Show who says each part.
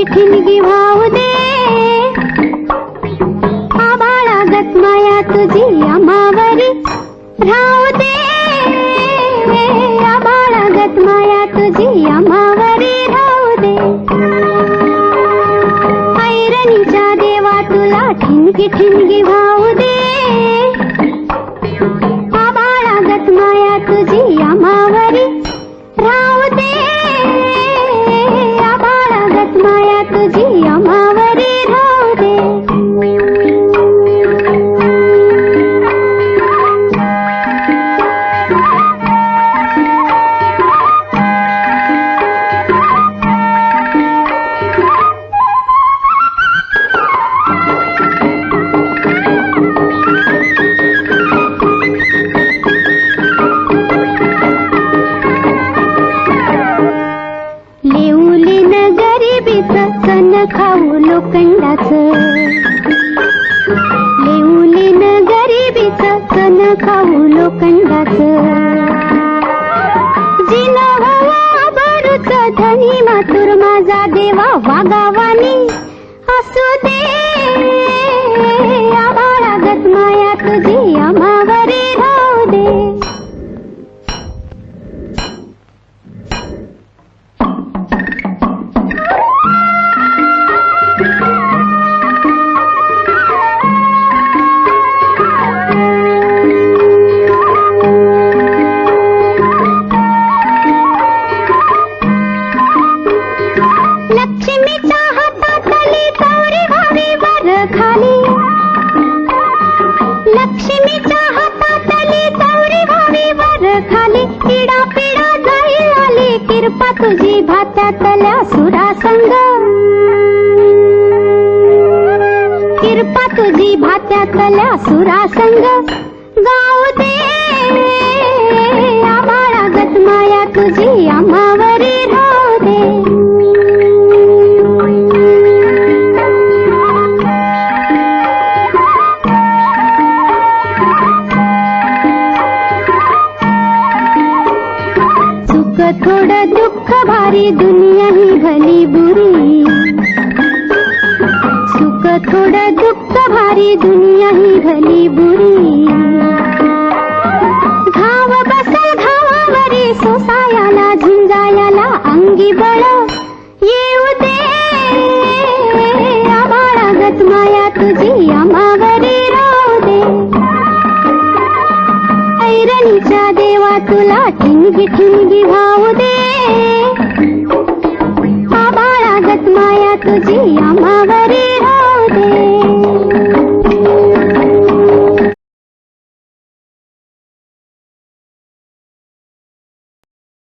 Speaker 1: ठिणगी ठिणगी वाहू दे, आभाळागत माया तुझी आम्हावरी राहू दे, आभाळागत माया तुझी आम्हावरी राहू दे. ऐरणीच्या देवा तुला ठिणगी ठिणगी वाहू दे, आभाळागत माया तुझी आम्हावरी राहू दे, आभाळागत माया तुझी आम्हावरी राहू दे. लेऊलीन गरिबीचं कण खाऊ लोखंडाचं, लेऊलीन गरिबीचं कण खाऊ लोखंडाचं, जिनं व्हावं आबरूचं धनी मातुर माझा देवा वागावानी असू दे, आभाळागत माया तुझी आम्हावरी राहू दे. लक्ष्मीच्या हातातली कवरी व्हावी वर खाली, लक्ष्मीच्या हातातली कवरी व्हावी वर खाली, पिढा पिढा जाईल आली किरपा तुझी भात्यातल्या सुरासंग, किरपा तुझी भात्यातल्या सुरासंग गाऊ दे, आभाळागत माया तुझी आम्हावरी राहू दे. सुख थोडं दुःख भारी दुनिया ही भली बुरी, सुख थोडं दुःख भारी दुनिया ही भली बुरी, घाव बसल घावावरी सोसायाला झिंजायाला अंगी बळ येऊ दे, आभाळागत माया तुझी आम्हावरी राहू दे. ऐरणीच्या देवा तुला ठिणगी ठिणगी वाहू दे,